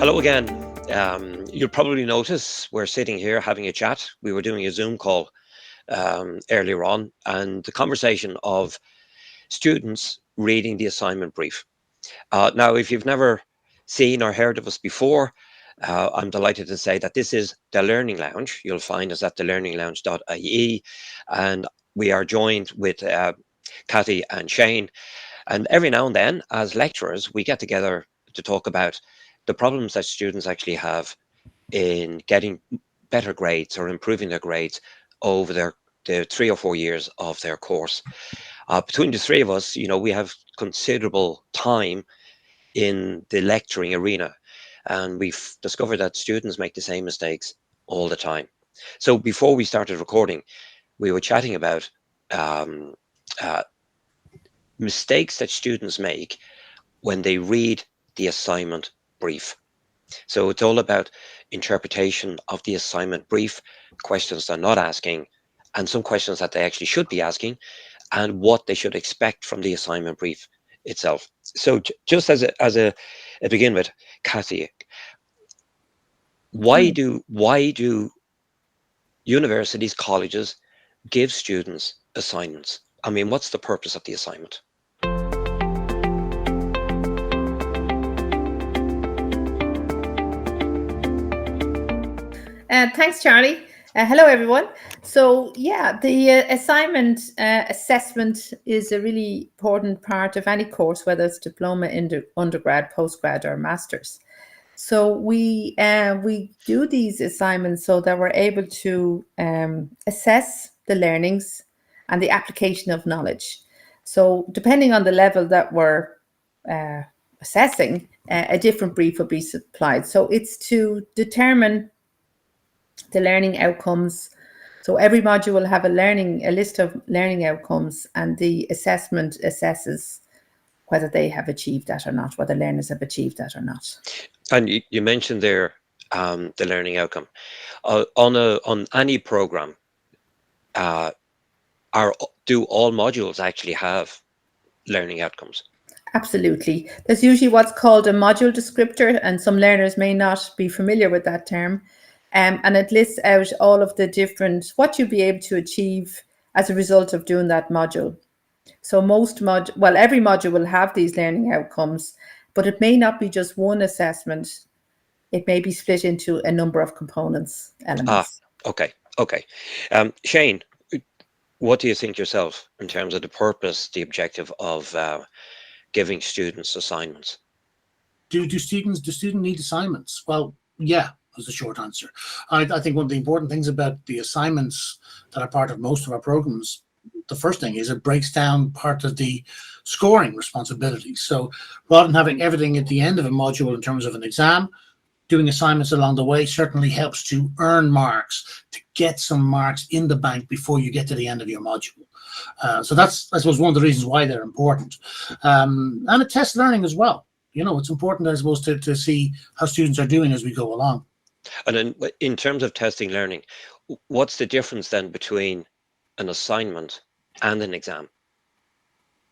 Hello again. You'll probably notice we're sitting here having a chat. We were doing a Zoom call earlier on, and the conversation of students reading the assignment brief. Now, if you've never seen or heard of us before, I'm delighted to say that this is the Learning Lounge. You'll find us at thelearninglounge.ie, and we are joined with Kathy and Shane. And every now and then, as lecturers, we get together to talk about the problems that students actually have in getting better grades or improving their grades over the 3 or 4 years of their course. Between the three of us, we have considerable time in the lecturing arena, and we've discovered that students make the same mistakes all the time. So before we started recording, we were chatting about um, uh, mistakes that students make when they read the assignment brief. So it's all about interpretation of the assignment brief, questions they're not asking, and some questions that they actually should be asking, and what they should expect from the assignment brief itself. So just as a begin with, Kathy, why do universities, colleges give students assignments? I mean, what's the purpose of the assignment? Thanks, Charlie. Hello, everyone. So, yeah, the assignment assessment is a really important part of any course, whether it's diploma, undergrad, postgrad, or masters. So we do these assignments so that we're able to assess the learnings and the application of knowledge. So depending on the level that we're uh, assessing, a different brief will be supplied. So it's to determine the learning outcomes. So every module will have a list of learning outcomes, and the assessment assesses whether they have achieved that or not, whether learners have achieved that or not. And you mentioned there the learning outcome on any program. Uh, are Do all modules actually have learning outcomes? Absolutely. There's usually what's called a module descriptor, and some learners may not be familiar with that term. And it lists out all of the different, what you'll be able to achieve as a result of doing that module. So every module will have these learning outcomes, but it may not be just one assessment. It may be split into a number of components, Ah, elements. okay, okay. Shane, what do you think yourself in terms of the purpose, the objective of giving students assignments? Do students need assignments? Well, yeah, was the short answer. I think one of the important things about the assignments that are part of most of our programs, the first thing is it breaks down part of the scoring responsibility. So rather than having everything at the end of a module in terms of an exam, doing assignments along the way certainly helps to earn marks, to get some marks in the bank before you get to the end of your module. So that's, I suppose, one of the reasons why they're important. And it tests learning as well. It's important, I suppose, to see how students are doing as we go along. And in terms of testing learning, what's the difference then between an assignment and an exam?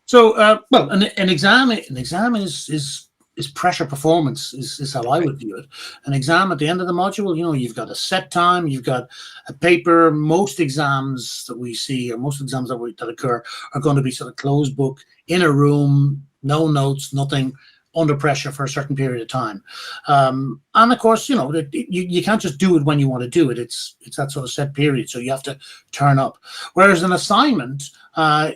So, well, an exam is pressure performance is how I Okay. would view it. An exam at the end of the module, you've got a set time, you've got a paper. Most exams that we see, or most exams that occur, are going to be sort of closed book in a room, no notes, nothing, under pressure for a certain period of time. And of course, you can't just do it when you want to do it. It's that sort of set period, so you have to turn up. Whereas an assignment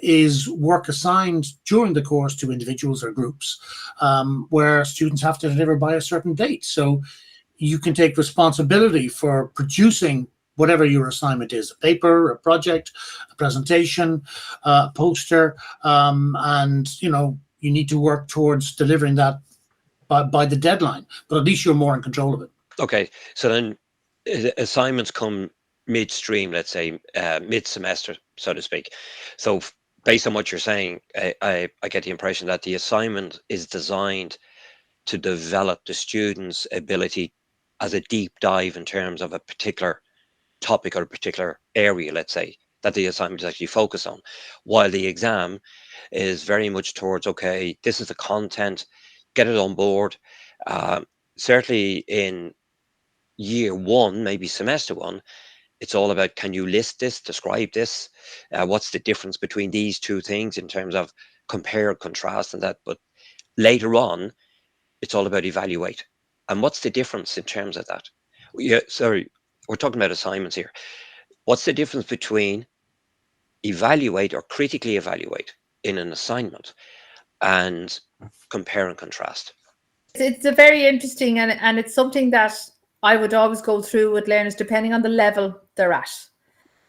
is work assigned during the course to individuals or groups, where students have to deliver by a certain date. So you can take responsibility for producing whatever your assignment is: a paper, a project, a presentation, a poster, and you need to work towards delivering that by the deadline. But at least you're more in control of it. Okay, so then assignments come midstream, let's say mid-semester, so to speak. So based on what you're saying, I get the impression that the assignment is designed to develop the student's ability as a deep dive in terms of a particular topic or a particular area, let's say, that the assignment is actually focused on, while the exam is very much towards, okay, this is the content, get it on board. certainly in year one, maybe semester one, it's all about, can you list this, describe this? What's the difference between these two things in terms of compare, contrast, and that? But later on, it's all about evaluate. And what's the difference in terms of that? Yeah, sorry, we're talking about assignments here. What's the difference between evaluate or critically evaluate in an assignment and compare and contrast? It's a very interesting, and it's something that I would always go through with learners depending on the level they're at.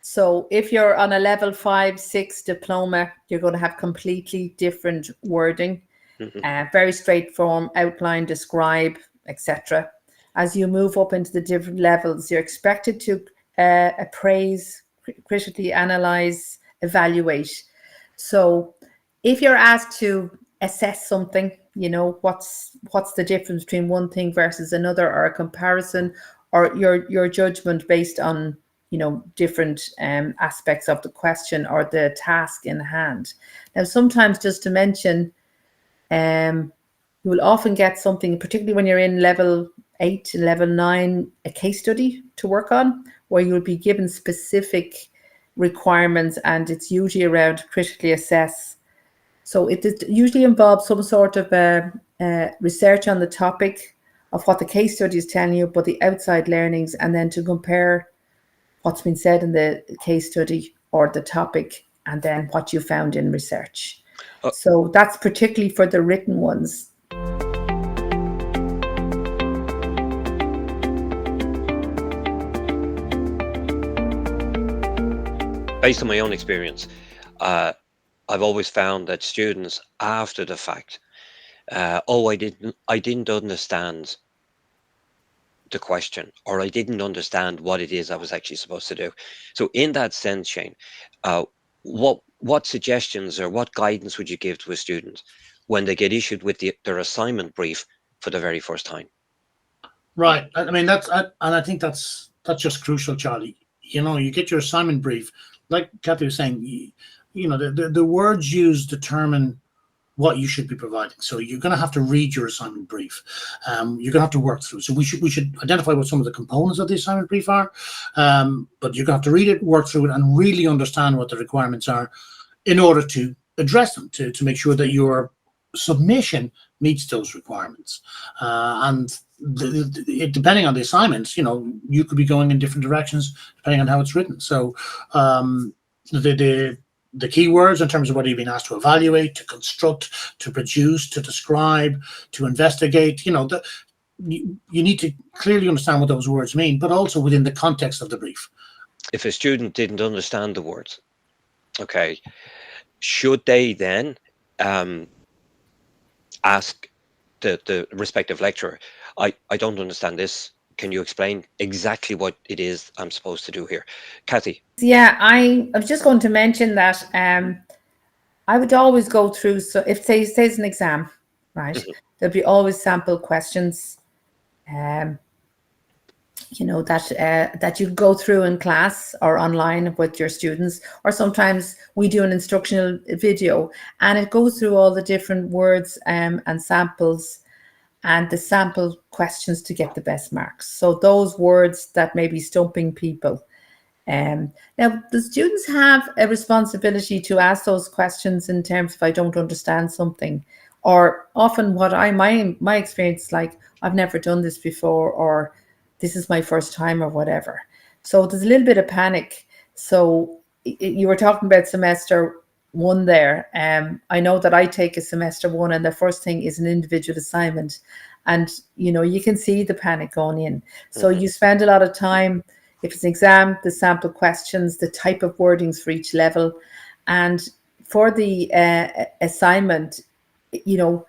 So if you're on a level 5, 6 diploma, you're going to have completely different wording, very straightforward, outline, describe, etc. As you move up into the different levels, you're expected to appraise, critically analyze, evaluate. So if you're asked to assess something, you know, what's the difference between one thing versus another, or a comparison, or your judgment based on, you know, different aspects of the question or the task in hand. Now, sometimes, just to mention, you will often get something, particularly when you're in level 8 and level 9, a case study to work on, where you'll be given specific requirements, and it's usually around critically assess. So it usually involves some sort of research on the topic of what the case study is telling you, but the outside learnings, and then to compare what's been said in the case study or the topic, and then what you found in research. So that's particularly for the written ones. Based on my own experience, I've always found that students after the fact, I didn't understand the question, or I didn't understand what it is I was actually supposed to do. So in that sense, Shane, what suggestions or what guidance would you give to a student when they get issued with their assignment brief for the very first time? Right. I mean, I think that's just crucial, Charlie. You know, you get your assignment brief, like Kathy was saying, you know, the words used determine what you should be providing. So you're going to have to read your assignment brief. You're going to have to work through. So we should identify what some of the components of the assignment brief are. But you're going to have to read it, work through it, and really understand what the requirements are in order to address them, to make sure that your submission meets those requirements. And depending on the assignments, you know, you could be going in different directions depending on how it's written. So the keywords in terms of what you've been asked to evaluate, to construct, to produce, to describe, to investigate, you know, you need to clearly understand what those words mean, but also within the context of the brief. If a student didn't understand the words, okay, should they then ask the respective lecturer, I don't understand this. Can you explain exactly what it is I'm supposed to do here? Kathy? Yeah, I was just going to mention that I would always go through, so if there's an exam, right, there'll be always sample questions, you know, that you go through in class or online with your students, or sometimes we do an instructional video and it goes through all the different words and samples and the sample questions to get the best marks. So those words that may be stumping people. Now, the students have a responsibility to ask those questions in terms of, I don't understand something, or often what my experience is like, I've never done this before, or this is my first time, or whatever. So there's a little bit of panic. So you were talking about semester 1 there. I know that I take a semester 1 and the first thing is an individual assignment, and you know, you can see the panic going in. So you spend a lot of time, if it's an exam, the sample questions, the type of wordings for each level, and for the assignment, you know,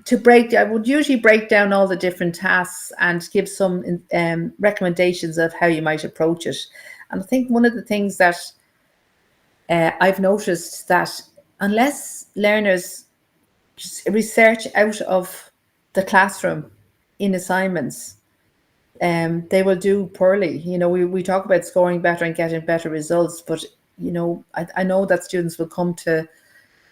I would usually break down all the different tasks and give some recommendations of how you might approach it. And I think one of the things that I've noticed, that unless learners research out of the classroom in assignments, they will do poorly. You know, we talk about scoring better and getting better results, but you know, I know that students will come to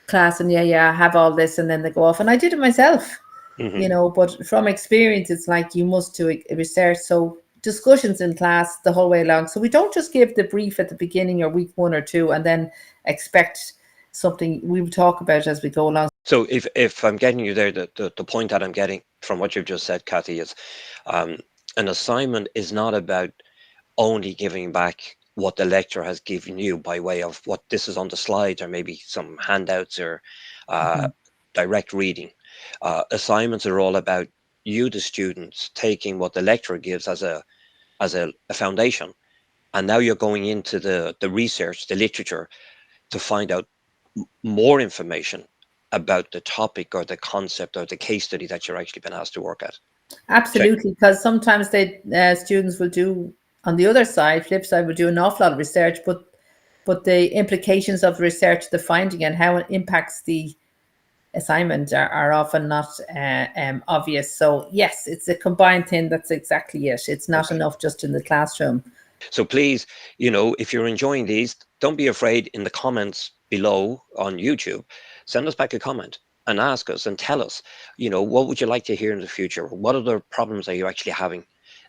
class and I have all this, and then they go off. And I did it myself. you know, but from experience, it's like you must do research. So discussions in class the whole way along. So we don't just give the brief at the beginning or week 1 or 2 and then expect something. We will talk about it as we go along. So if I'm getting you there, the point that I'm getting from what you've just said, Kathy, is an assignment is not about only giving back what the lecturer has given you by way of what this is on the slides or maybe some handouts or direct reading. Assignments are all about you, the students, taking what the lecturer gives as a foundation, and now you're going into the research, the literature, to find out more information about the topic or the concept or the case study that you're actually been asked to work at. Absolutely, because sometimes they students will do, on the other side, flip side, will do an awful lot of research, but the implications of research, the finding and how it impacts the assignment are often not obvious. So yes, it's a combined thing. That's exactly it. It's not enough just in the classroom. So please, you know, if you're enjoying these, don't be afraid in the comments below on YouTube, send us back a comment and ask us and tell us, you know, what would you like to hear in the future? What other problems are you actually having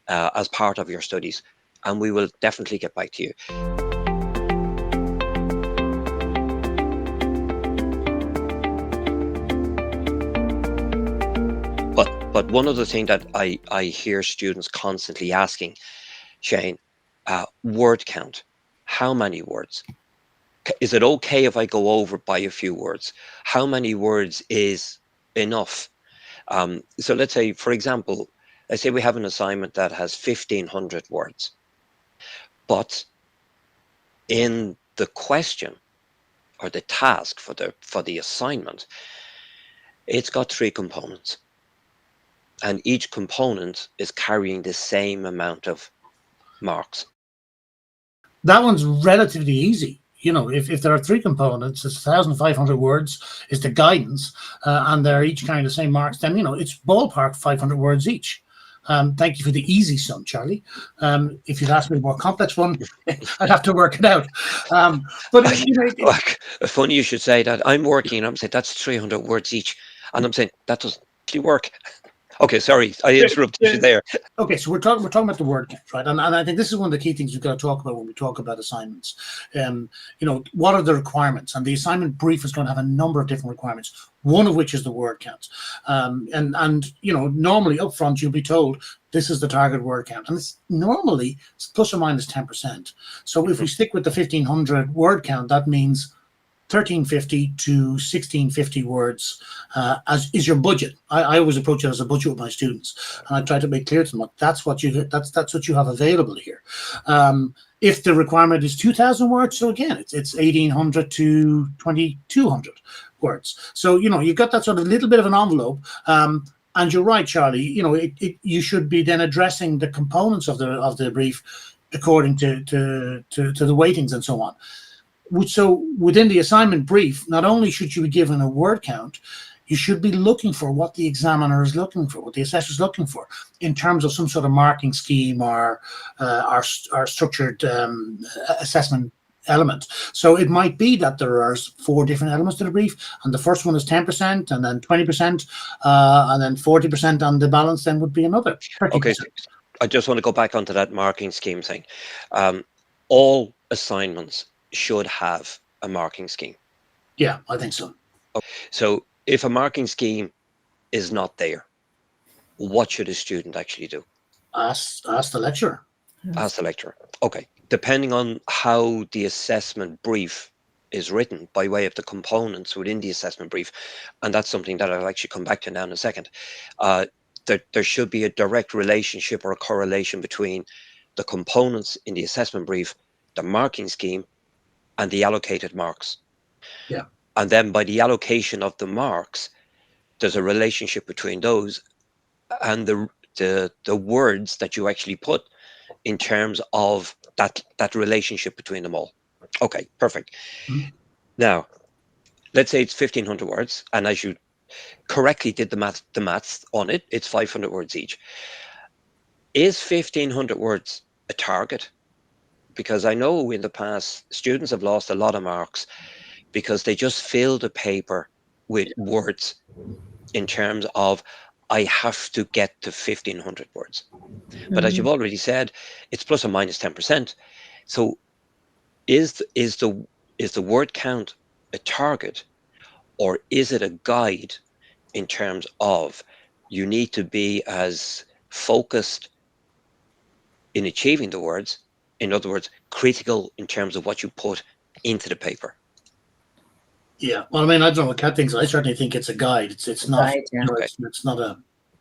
as part of your studies? And we will definitely get back to you. But one other thing that I hear students constantly asking, Shane, word count. How many words? Is it okay if I go over by a few words? How many words is enough? So let's say, for example, let's say we have an assignment that has 1,500 words, but in the question or the task for the assignment, it's got 3 components, and each component is carrying the same amount of marks. That one's relatively easy. You know, if there are 3 components, it's 1,500 words is the guidance, and they're each carrying the same marks, then, you know, it's ballpark 500 words each. Thank you for the easy sum, Charlie. If you'd asked me a more complex one, I'd have to work it out. But you know, funny you should say that. I'm working, and I'm saying that's 300 words each, and I'm saying that doesn't actually work. Okay, sorry, I interrupted you there. Okay, so we're talking about the word count, right? And I think this is one of the key things we've got to talk about when we talk about assignments. You know, what are the requirements? And the assignment brief is going to have a number of different requirements, one of which is the word count. And you know, normally up front you'll be told this is the target word count, and it's normally plus or minus 10%. So if we stick with the 1,500 word count, that means 1,350 to 1,650 words as is your budget. I always approach it as a budget with my students, and I try to make clear to them that's what you have available here. If the requirement is 2,000 words, so again it's 1,800 to 2,200 words. So you know, you've got that sort of little bit of an envelope. And you're right, Charlie. You know, you should be then addressing the components of the brief according to the weightings and so on. So within the assignment brief, not only should you be given a word count, you should be looking for what the examiner is looking for, what the assessor is looking for, in terms of some sort of marking scheme or structured assessment element. So it might be that there are 4 different elements to the brief, and the first one is 10%, and then 20%, and then 40%, and the balance then would be another 30%. Okay, so I just want to go back onto that marking scheme thing. All assignments should have a marking scheme. Yeah, I think so. So if a marking scheme is not there, what should a student actually do? Ask the lecturer. Ask the lecturer. Okay. Depending on how the assessment brief is written by way of the components within the assessment brief, and that's something that I'll actually come back to now in a second, there should be a direct relationship or a correlation between the components in the assessment brief, the marking scheme, and the allocated marks. Yeah. And then by the allocation of the marks, there's a relationship between those and the words that you actually put in terms of that relationship between them all. Okay, perfect. Mm-hmm. Now, let's say it's 1,500 words, and as you correctly did the maths on it, it's 500 words each. Is 1,500 words a target? Because I know in the past, students have lost a lot of marks because they just filled a paper with words in terms of, I have to get to 1,500 words. But as you've already said, it's plus or minus 10%. So is the word count a target, or is it a guide in terms of you need to be as focused in achieving the words, in other words, critical in terms of what you put into the paper? Yeah, well, I mean, I don't know what Kat thinks. I certainly think it's a guide. It's not, Right, yeah. you know, it's not a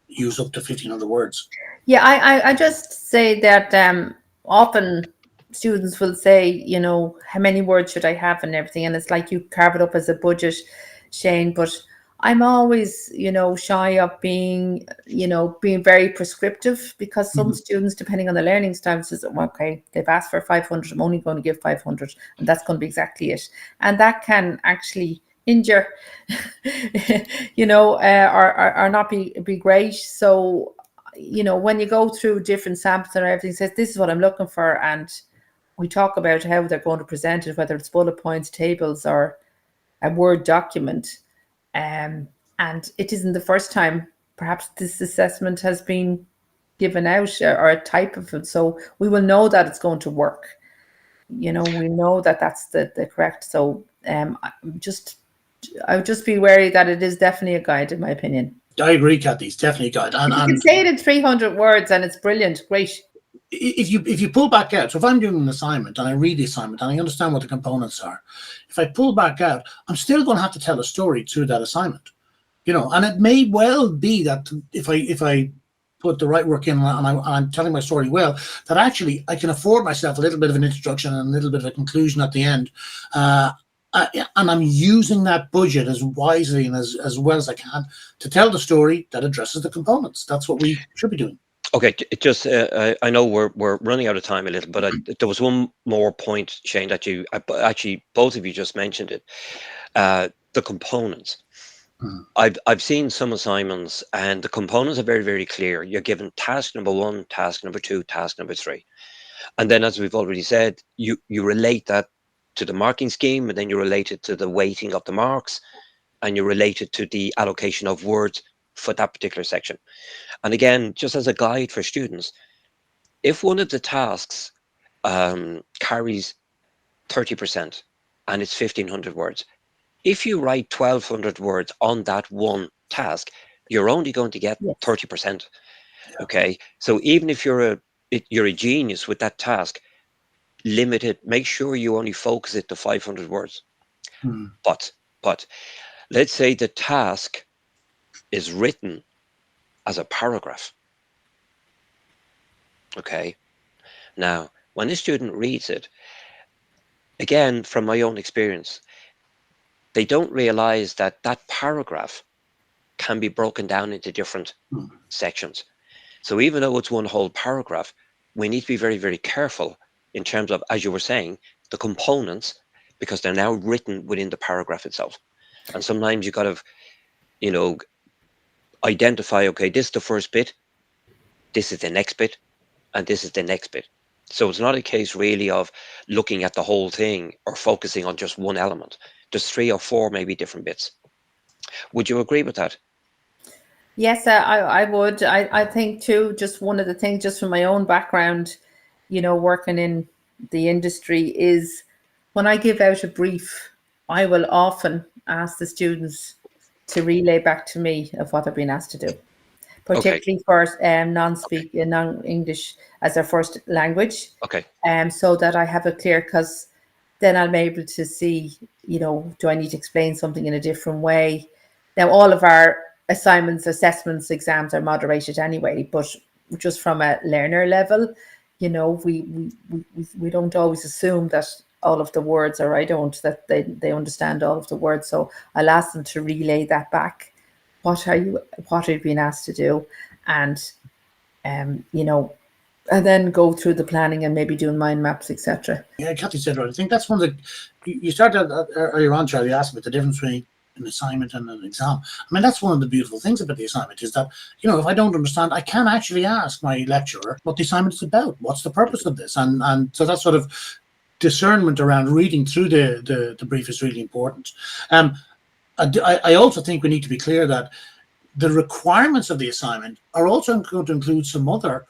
use up to 1,500 words. Yeah, I just say that often students will say, you know, how many words should I have and everything, and it's like you carve it up as a budget, Shane. But I'm always, you know, shy of being, you know, being very prescriptive, because some students, depending on the learning style, says, okay, they've asked for 500, I'm only going to give 500, and that's going to be exactly it, and that can actually injure, you know, or not be great. So, you know, when you go through different samples and everything, says this is what I'm looking for, and we talk about how they're going to present it, whether it's bullet points, tables, or a Word document. And it isn't the first time perhaps this assessment has been given out, or a type of it. So we will know that it's going to work. You know, we know that that's the correct. So I would just be wary that it is definitely a guide, in my opinion. I agree, Kathy. It's definitely a guide. And you can say it in 300 words and it's brilliant. Great. If you pull back out, so if I'm doing an assignment and I read the assignment and I understand what the components are, if I pull back out, I'm still going to have to tell a story through that assignment, you know. And it may well be that if I put the right work in and I'm telling my story well, that actually I can afford myself a little bit of an introduction and a little bit of a conclusion at the end, and I'm using that budget as wisely and as well as I can to tell the story that addresses the components. That's what we should be doing. Okay, just I know we're running out of time a little, but there was one more point, Shane, that you actually both of you just mentioned it. The components. I've seen some assignments, and the components are very, very clear. You're given task number 1, task number 2, task number 3, and then, as we've already said, you relate that to the marking scheme, and then you relate it to the weighting of the marks, and you relate it to the allocation of words for that particular section. And again, just as a guide for students, if one of the tasks carries 30% and it's 1,500 words, if you write 1,200 words on that one task, you're only going to get 30%. Okay, so even if you're a genius with that task, limit it. Make sure you only focus it to 500 words. But let's say the task is written as a paragraph. Okay, now when the student reads it, again, from my own experience, they don't realize that that paragraph can be broken down into different sections. So even though it's one whole paragraph, we need to be very, very careful in terms of, as you were saying, the components, because they're now written within the paragraph itself. And sometimes you got to, you know, identify, okay, this is the first bit, this is the next bit, and this is the next bit. So it's not a case really of looking at the whole thing or focusing on just one element. There's 3 or 4 maybe different bits. Would you agree with that? Yes, I would. I think too, just one of the things, just from my own background, you know, working in the industry, is when I give out a brief, I will often ask the students to relay back to me of what they're being asked to do, particularly for non-English as their first language. Okay. So that I have it clear, because then I'm able to see, you know, do I need to explain something in a different way? Now, all of our assignments, assessments, exams are moderated anyway, but just from a learner level, you know, we don't always assume that all of the words, or I don't, that they understand all of the words. So I'll ask them to relay that back. What are you being asked to do? And you know, and then go through the planning and maybe doing mind maps, etc. Yeah, Kathy said right. I think that's one of the, you started earlier on, Charlie, asked about the difference between an assignment and an exam. I mean, that's one of the beautiful things about the assignment, is that, you know, if I don't understand, I can actually ask my lecturer what the assignment is about. What's the purpose of this? And so that sort of discernment around reading through the brief is really important. I also think we need to be clear that the requirements of the assignment are also going to include some other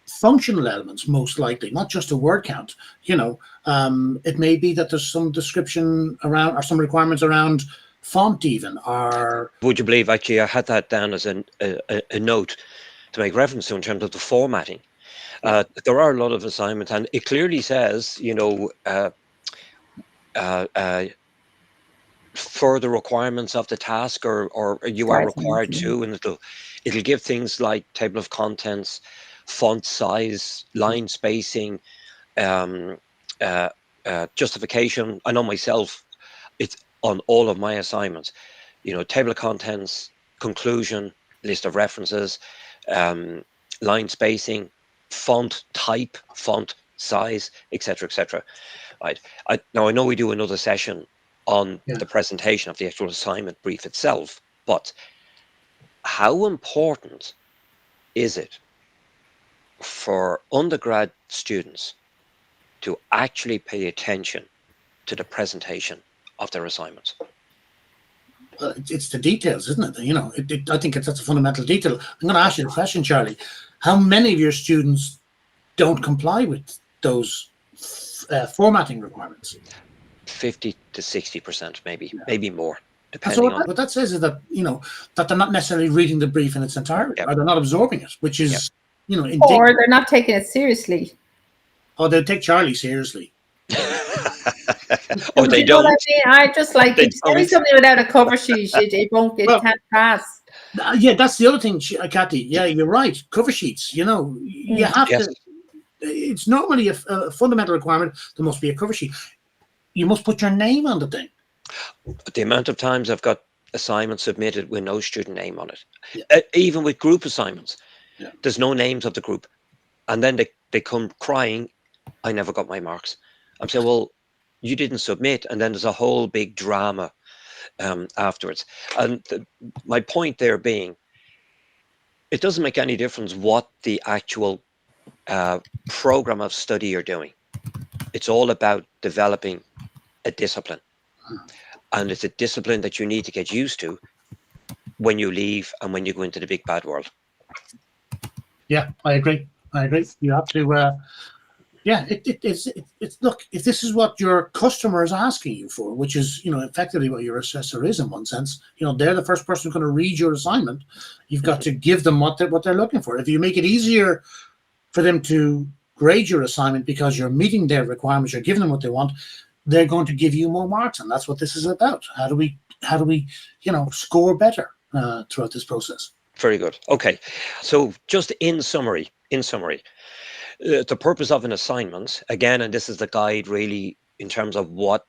functional elements, most likely, not just a word count. It may be that there's some description around, or some requirements around font even, or... Would you believe, actually, I had that down as a note to make reference to in terms of the formatting. There are a lot of assignments, and it clearly says, further requirements of the task, or you are required to, and it'll give things like table of contents, font size, line spacing, justification. I know myself, it's on all of my assignments, table of contents, conclusion, list of references, line spacing, font type, font size, etc. Right. Now I know we do another session on the presentation of the actual assignment brief itself, but how important is it for undergrad students to actually pay attention to the presentation of their assignments? Well, it's the details, isn't it? I think that's a fundamental detail. I'm going to ask you a question, Charlie. How many of your students don't comply with those formatting requirements? 50 to 60%, maybe more, depending on. What that says is that that they're not necessarily reading the brief in its entirety, or they're not absorbing it, which is or they're not taking it seriously. Oh, they take Charlie seriously. Oh, they don't. What I mean? I just like telling something without a cover sheet. It won't. It can't pass. Yeah, that's the other thing, Kathy. Yeah, you're right. Cover sheets. You have to. It's normally a fundamental requirement. There must be a cover sheet. You must put your name on the thing. The amount of times I've got assignments submitted with no student name on it, even with group assignments, there's no names of the group, and then they come crying, I never got my marks. I'm saying, well, you didn't submit, and then there's a whole big drama afterwards. And my point there being, it doesn't make any difference what the actual program of study you're doing. It's all about developing a discipline, and it's a discipline that you need to get used to when you leave and when you go into the big bad world. Yeah, I agree. You have to. It's look, if this is what your customer is asking you for, which is effectively what your assessor is in one sense, they're the first person who's going to read your assignment. You've got to give them what they're looking for. If you make it easier for them to grade your assignment because you're meeting their requirements, you're giving them what they want, they're going to give you more marks, and that's what this is about. How do we score better throughout this process? Very good. Okay, so just in summary, the purpose of an assignment, again, and this is the guide really in terms of what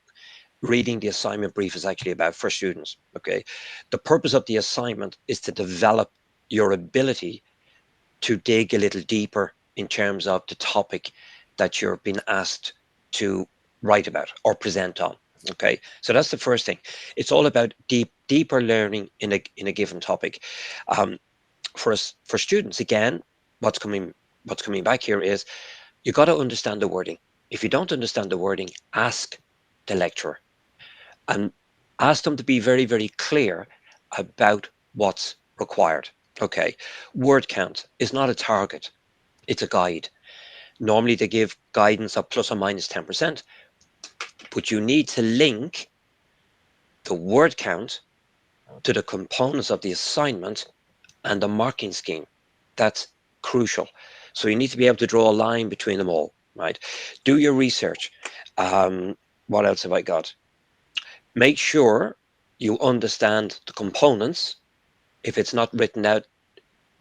reading the assignment brief is actually about for students. Okay, the purpose of the assignment is to develop your ability to dig a little deeper in terms of the topic that you're being asked to write about or present on. Okay, so that's the first thing. It's all about deeper learning in a given topic. For students, again, what's coming back here is you got to understand the wording. If you don't understand the wording, ask the lecturer, and ask them to be very, very clear about what's required. Okay, word count is not a target, it's a guide. Normally they give guidance of plus or minus 10%, but you need to link the word count to the components of the assignment and the marking scheme. That's crucial. So you need to be able to draw a line between them all, right? Do your research. What else have I got? Make sure you understand the components. If it's not written out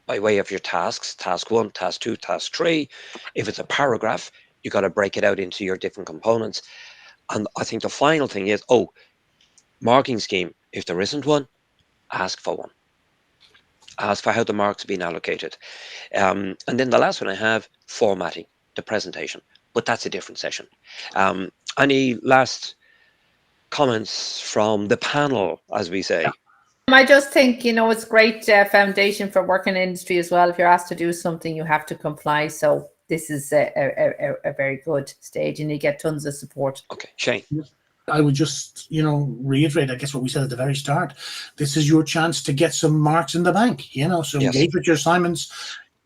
by way of your tasks, task 1, task 2, task 3, if it's a paragraph, you got to break it out into your different components. And I think the final thing is, marking scheme. If there isn't one, ask for one. Ask for how the marks are being allocated. And then the last one I have, formatting, the presentation. But that's a different session. Any last comments from the panel, as we say? I just think, it's great foundation for working in industry as well. If you're asked to do something, you have to comply. So this is a very good stage, and you get tons of support. Okay, Shane. I would just, reiterate, I guess, what we said at the very start. This is your chance to get some marks in the bank, so Yes. engage with your assignments.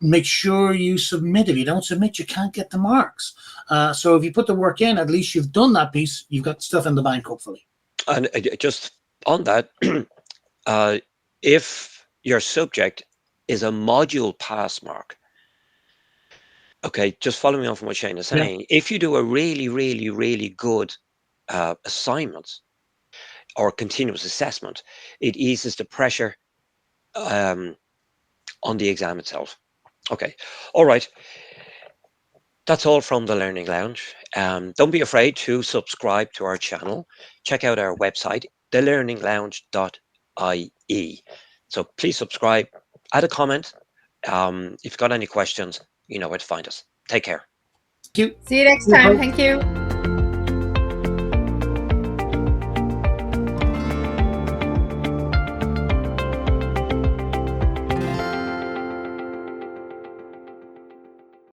Make sure you submit. If you don't submit, you can't get the marks. So if you put the work in, at least you've done that piece. You've got stuff in the bank, hopefully. And just on that, if your subject is a module pass mark, okay, just following on from what Shane is saying, if you do a really, really, really good assignment or continuous assessment, it eases the pressure on the exam itself. Okay, all right. That's all from the Learning Lounge. Don't be afraid to subscribe to our channel. Check out our website, thelearninglounge.ie. So please subscribe, add a comment. If you've got any questions, you know where to find us. Take care. Thank you. See you next time. Thank you.